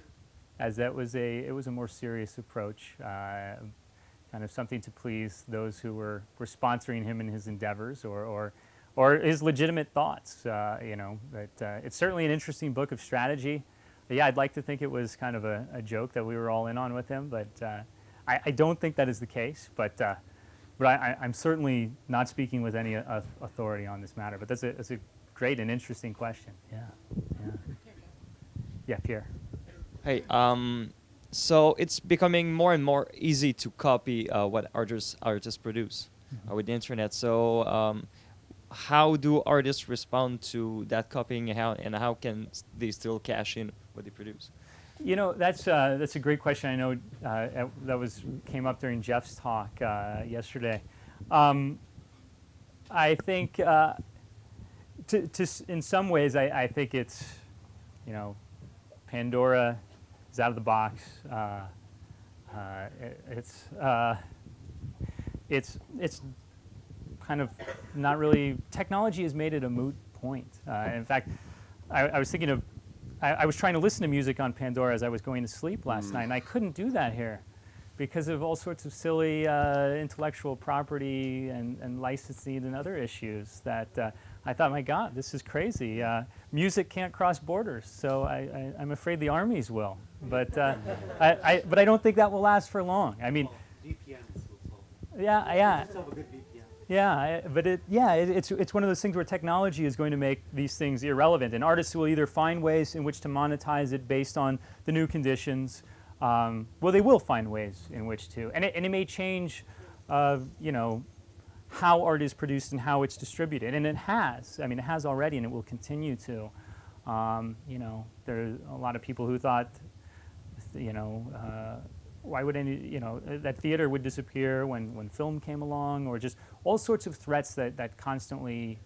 it was a more serious approach, kind of something to please those who were sponsoring him in his endeavors, or his legitimate thoughts. That it's certainly an interesting book of strategy. But yeah, I'd like to think it was kind of a joke that we were all in on with him, but I don't think that is the case. But I'm certainly not speaking with any authority on this matter. But that's a great and interesting question. Yeah, Pierre. Hey, so it's becoming more and more easy to copy what artists produce with the internet. So how do artists respond to that copying, and how can they still cash in what they produce? That's a great question. I know that came up during Jeff's talk yesterday. I think in some ways I think it's Pandora is out of the box. It's kind of not really. Technology has made it a moot point. In fact, I was thinking of. I was trying to listen to music on Pandora as I was going to sleep last night, and I couldn't do that here because of all sorts of silly intellectual property and licensing and other issues that I thought, my God, this is crazy. Music can't cross borders, so I'm afraid the armies will. But but I don't think that will last for long. I mean, VPN is so yeah. Let's have a good VPN. Yeah, it's one of those things where technology is going to make these things irrelevant, and artists will either find ways in which to monetize it based on the new conditions. Well, they will find ways in which to, and it may change, how art is produced and how it's distributed, and it has. I mean, it has already, and it will continue to. There are a lot of people who thought, why would that theater would disappear when film came along, or just all sorts of threats that constantly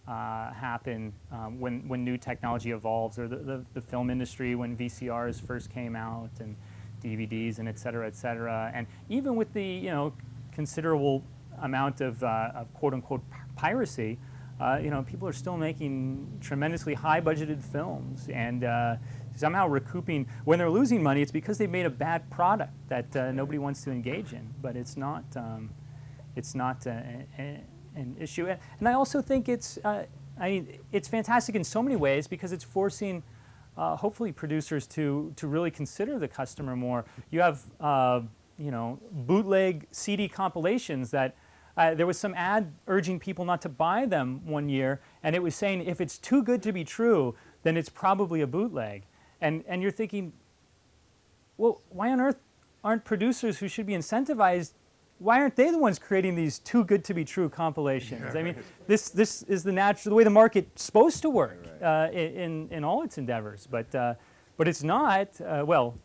happen when new technology evolves, or the film industry when VCRs first came out, and DVDs, and et cetera, and even with the considerable amount of quote unquote piracy, people are still making tremendously high budgeted films, and somehow recouping. When they're losing money, it's because they've made a bad product that nobody wants to engage in. But it's not an issue. And I also think it's fantastic in so many ways, because it's forcing hopefully producers to really consider the customer more. You have bootleg CD compilations that. There was some ad urging people not to buy them one year, and it was saying if it's too good to be true, then it's probably a bootleg. And you're thinking, well, why on earth aren't producers who should be incentivized, why aren't they the ones creating these too good to be true compilations? I mean, this is the way the market's supposed to work in all its endeavors, but it's not. Well,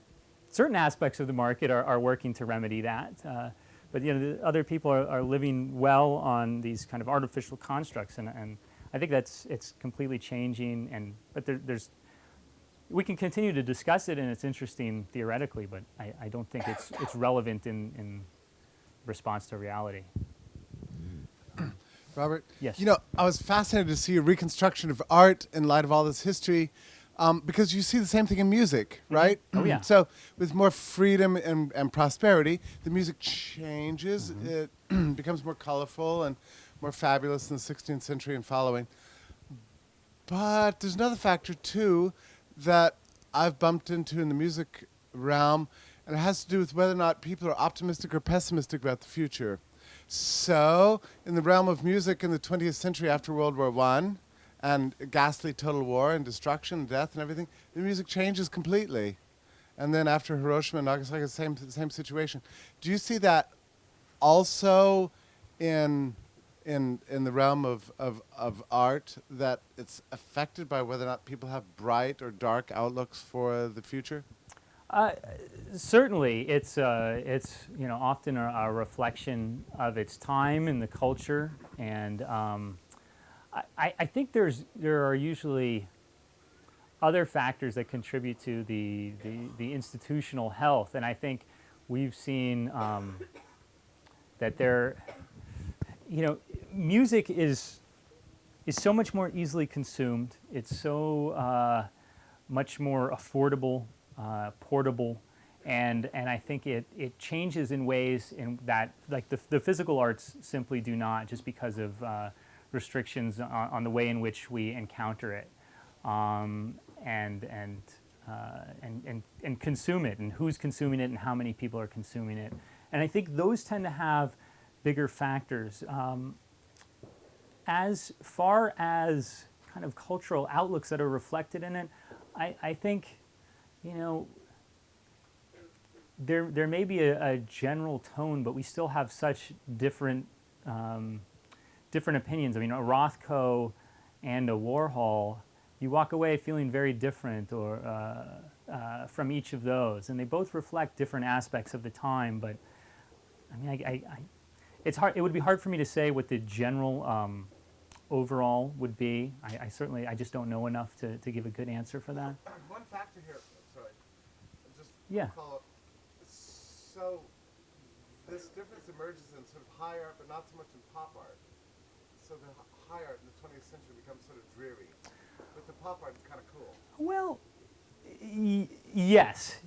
certain aspects of the market are working to remedy that. But the other people are living well on these kind of artificial constructs, and I think it's completely changing. But we can continue to discuss it, and it's interesting theoretically, but I don't think it's relevant in response to reality. Robert? Yes. I was fascinated to see a reconstruction of art in light of all this history, because you see the same thing in music, right? Oh, yeah. So with more freedom and prosperity, the music changes. It becomes more colorful and more fabulous in the 16th century and following. But there's another factor, too, that I've bumped into in the music realm, and it has to do with whether or not people are optimistic or pessimistic about the future. So, in the realm of music in the 20th century after World War I, and ghastly total war and destruction and death and everything, the music changes completely. And then after Hiroshima and Nagasaki, the same situation. Do you see that also in the realm of art, that it's affected by whether or not people have bright or dark outlooks for the future? Certainly, it's often a reflection of its time and the culture, and I think there are usually other factors that contribute to the institutional health, and I think we've seen that music is so much more easily consumed. It's so much more affordable, portable, and I think it changes in ways in that, like, the physical arts simply do not, just because of restrictions on the way in which we encounter it, and consume it, and who's consuming it, and how many people are consuming it. And I think those tend to have bigger factors. As far as kind of cultural outlooks that are reflected in it, I think, there may be a general tone, but we still have such different opinions. I mean, a Rothko and a Warhol, you walk away feeling very different, or from each of those, and they both reflect different aspects of the time. But I mean, it's hard. It would be hard for me to say what the general overall would be. I just don't know enough to give a good answer for that. One factor here, sorry, just Yeah. follow up. So this difference emerges in sort of high art, but not so much in pop art. So the high art in the 20th century becomes sort of dreary, but the pop art is kind of cool. Well, yes,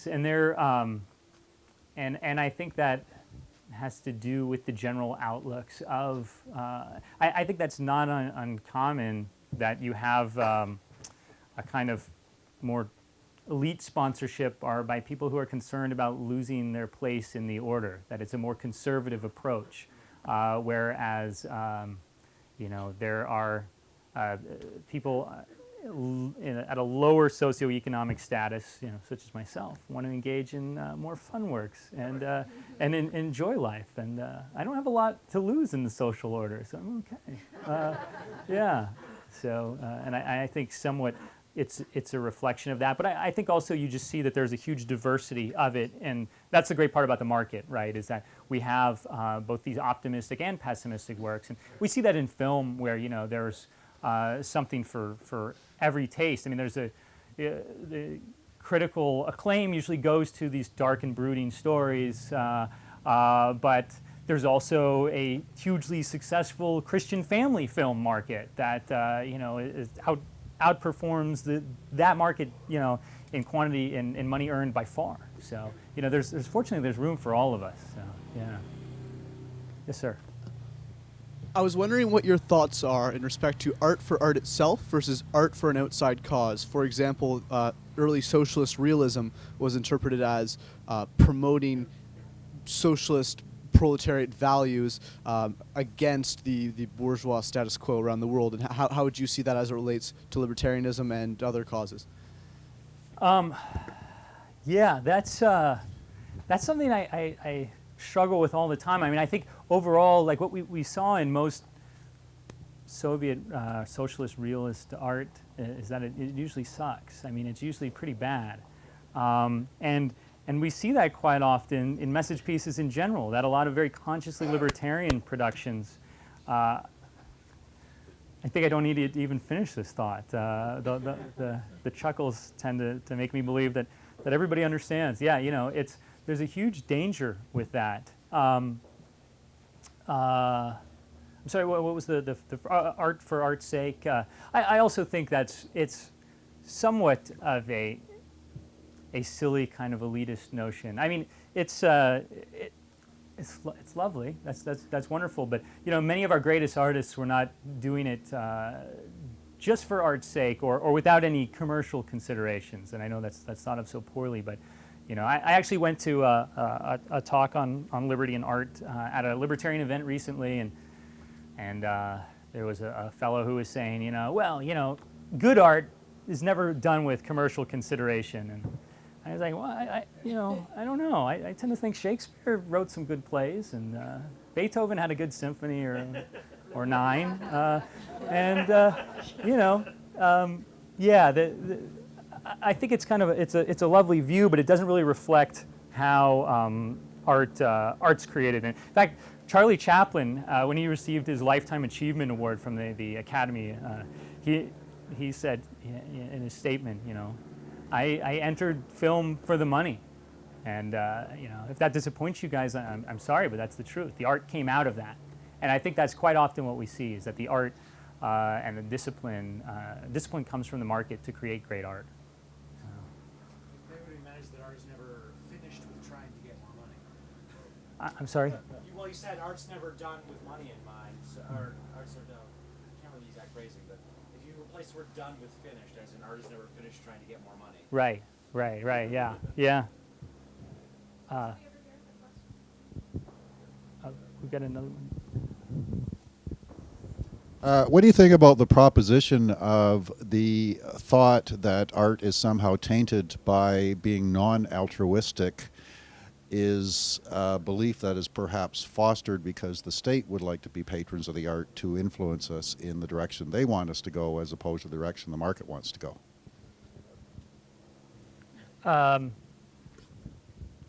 and there, and I think that has to do with the general outlooks of. I think that's not uncommon that you have a kind of more elite sponsorship are by people who are concerned about losing their place in the order. That it's a more conservative approach, whereas there are people at a lower socioeconomic status, such as myself, want to engage in more fun works and enjoy life. And I don't have a lot to lose in the social order, so I'm okay. Yeah. So, and I think somewhat it's a reflection of that. But I think also you just see that there's a huge diversity of it, and that's the great part about the market, right? Is that we have both these optimistic and pessimistic works, and we see that in film where there's something for every taste. I mean, there's the critical acclaim usually goes to these dark and brooding stories, but there's also a hugely successful Christian family film market that is outperforms that market, in quantity and money earned by far. So, there's fortunately there's room for all of us. So, yeah. Yes, sir. I was wondering what your thoughts are in respect to art for art itself versus art for an outside cause. For example, early socialist realism was interpreted as promoting socialist proletariat values against the bourgeois status quo around the world. And how would you see that as it relates to libertarianism and other causes? Yeah, that's something I struggle with all the time. I mean, I think overall, like what we saw in most Soviet socialist realist art is that it usually sucks. I mean, it's usually pretty bad. And we see that quite often in message pieces in general, that a lot of very consciously libertarian productions, I think I don't need to even finish this thought. The chuckles tend to make me believe that everybody understands. Yeah, there's a huge danger with that. I'm sorry, what was the art for art's sake? I also think it's somewhat of a silly kind of elitist notion. I mean, it's lovely. That's wonderful. But many of our greatest artists were not doing it just for art's sake or without any commercial considerations. And I know that's thought of so poorly. But I actually went to a talk on liberty and art at a libertarian event recently, and there was a fellow who was saying, good art is never done with commercial consideration. And I was like, well, I don't know. I tend to think Shakespeare wrote some good plays, and Beethoven had a good symphony or nine, and yeah. I think it's kind of it's a lovely view, but it doesn't really reflect how art's created. In fact, Charlie Chaplin, when he received his Lifetime Achievement Award from the Academy, he said in his statement, I entered film for the money, and if that disappoints you guys, I'm sorry, but that's the truth. The art came out of that, and I think that's quite often what we see is that the art and the discipline comes from the market to create great art. Everybody imagines that art is never finished with trying to get more money. I'm sorry. Well, you said art's never done with money in mind, or art's never done. I can't really use that phrasing, but if you replace the word "done" with "finished," as in art is never finished trying to get more money. Right. Yeah. We've got another one. What do you think about the proposition of the thought that art is somehow tainted by being non-altruistic? Is a belief that is perhaps fostered because the state would like to be patrons of the art to influence us in the direction they want us to go as opposed to the direction the market wants to go?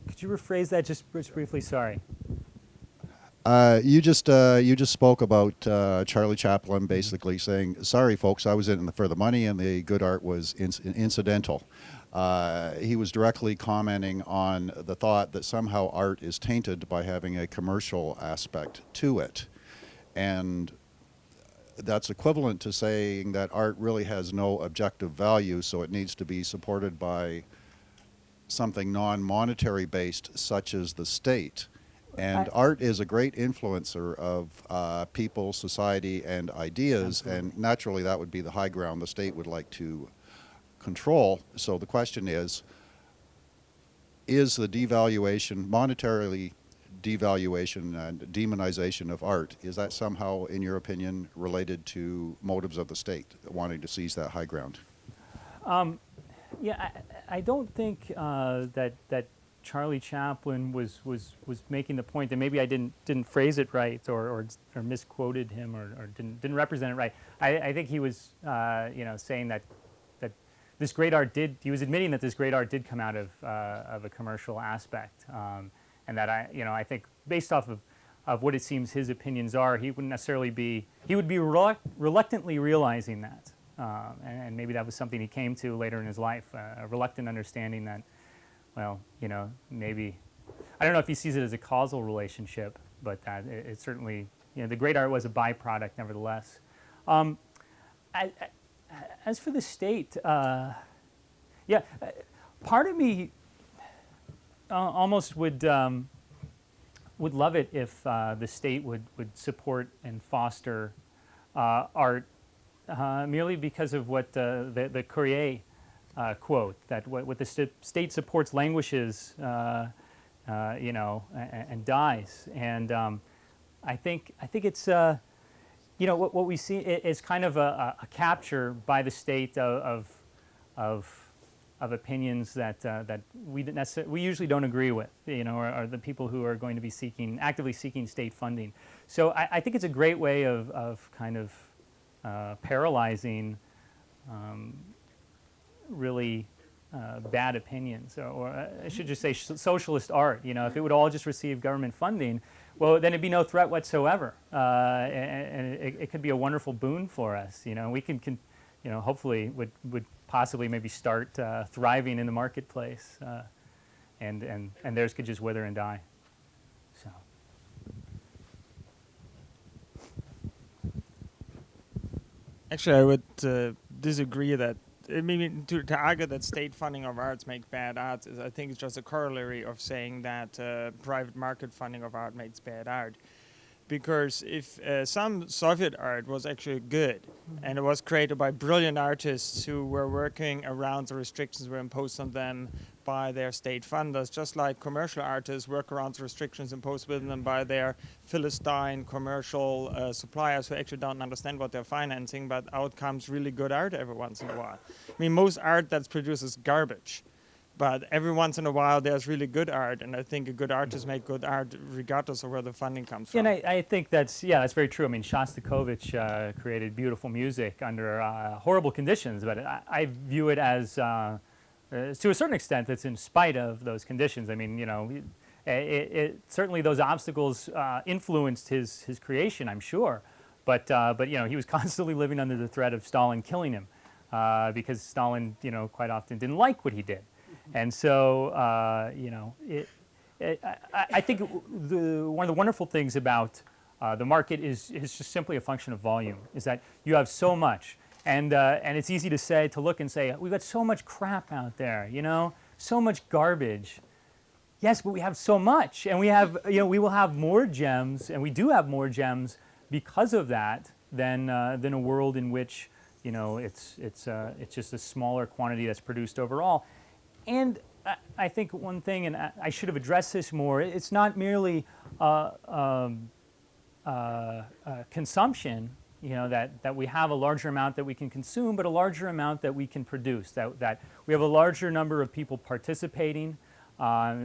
Could you rephrase that just briefly? Sorry. You just spoke about Charlie Chaplin basically saying, "Sorry, folks, I was in it for the money, and the good art was incidental." He was directly commenting on the thought that somehow art is tainted by having a commercial aspect to it, and that's equivalent to saying that art really has no objective value, so it needs to be supported by something non-monetary based, such as the state. And art is a great influencer of people, society, and ideas, and naturally that would be the high ground the state would like to control. So the question is the devaluation, monetarily devaluation and demonization of art, is that somehow, in your opinion, related to motives of the state wanting to seize that high ground? Yeah, I don't think that Charlie Chaplin was making the point, and maybe I didn't phrase it right or misquoted him or didn't represent it right. I think he was saying that this great art he was admitting that this great art did come out of a commercial aspect, and that I think based off of what it seems his opinions are, he wouldn't necessarily he would be reluctantly realizing that, and maybe that was something he came to later in his life, a reluctant understanding that, well, maybe, I don't know if he sees it as a causal relationship, but that it certainly, the great art was a byproduct nevertheless. As for the state, part of me almost would love it if the state would support and foster art merely because of what the Courier quote, that what the state supports languishes, and dies. And I think it's what we see is kind of a capture by the state of opinions that we usually don't agree with, or the people who are going to be actively seeking state funding. So I think it's a great way of kind of paralyzing really bad opinions, or I should just say socialist art. If it would all just receive government funding, well, then it'd be no threat whatsoever, and it could be a wonderful boon for us. We can hopefully would possibly maybe start thriving in the marketplace, and theirs could just wither and die. So. Actually, I would disagree that. I mean, to argue that state funding of arts make bad arts I think it's just a corollary of saying that private market funding of art makes bad art. because if some Soviet art was actually good, and it was created by brilliant artists who were working around the restrictions were imposed on them by their state funders, just like commercial artists work around the restrictions imposed with them by their Philistine commercial suppliers who actually don't understand what they're financing, but out comes really good art every once in a while. I mean, most art that's produced is garbage. But every once in a while, there's really good art, and I think a good artist make good art regardless of where the funding comes from. And I think that's very true. I mean, Shostakovich created beautiful music under horrible conditions, but I view it as, to a certain extent, it's in spite of those conditions. I mean, it certainly those obstacles influenced his creation, I'm sure, but he was constantly living under the threat of Stalin killing him because Stalin, quite often didn't like what he did. And so, I think one of the wonderful things about the market is just simply a function of volume, is that you have so much. And it's easy to look and say, we've got so much crap out there, so much garbage. Yes, but we have so much. And we have, we will have more gems, and we do have more gems because of that than a world in which, it's just a smaller quantity that's produced overall. And I think one thing, and I should have addressed this more, it's not merely consumption, that we have a larger amount that we can consume, but a larger amount that we can produce, that we have a larger number of people participating,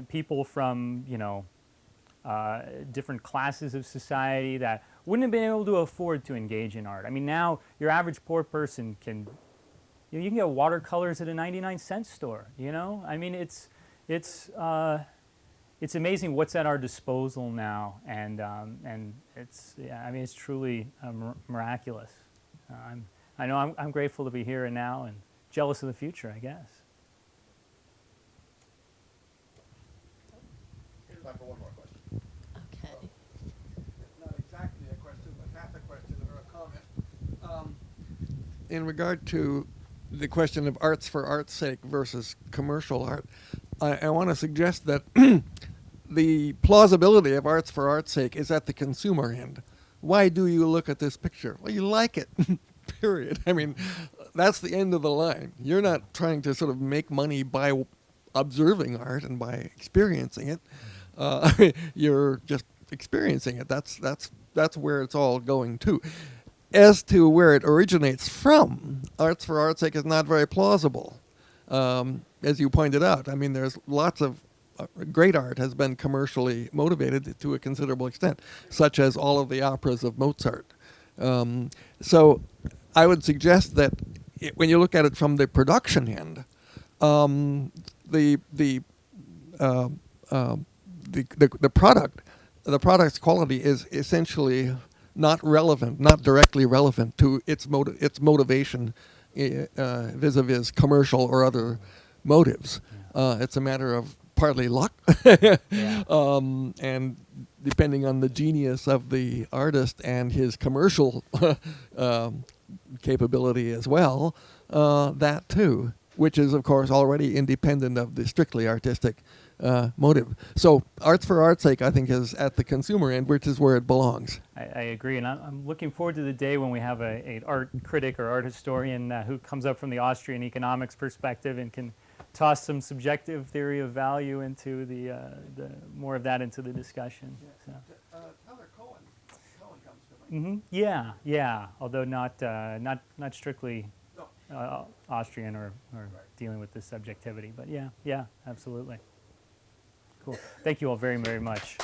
people from, different classes of society that wouldn't have been able to afford to engage in art. I mean, now your average poor person can you can get watercolors at a 99-cent store. I mean, it's amazing what's at our disposal now, and it's truly miraculous. I'm grateful to be here and now, and jealous of the future, I guess. Time for one more question. Okay. Not exactly a question, but half a question or a comment. In regard to the question of arts for art's sake versus commercial art, I want to suggest that the plausibility of arts for art's sake is at the consumer end. Why do you look at this picture? Well, you like it, period. I mean, that's the end of the line. You're not trying to sort of make money by observing art and by experiencing it. You're just experiencing it. That's where it's all going to. As to where it originates from, arts for art's sake is not very plausible. As you pointed out, I mean, there's lots of great art has been commercially motivated to a considerable extent, such as all of the operas of Mozart. So I would suggest that when you look at it from the production end, the product's quality is essentially not directly relevant to its motivation vis-a-vis commercial or other motives. It's a matter of partly luck, and depending on the genius of the artist and his commercial capability as well, that too, which is of course already independent of the strictly artistic motive. So arts for art's sake, I think, is at the consumer end, which is where it belongs. I agree, and I'm looking forward to the day when we have an art critic or art historian who comes up from the Austrian economics perspective and can toss some subjective theory of value into the more of that into the discussion. So. Tyler Cohen comes to mind. Yeah. Although not strictly Austrian or dealing with this subjectivity, but yeah, absolutely. Cool. Thank you all very, very much.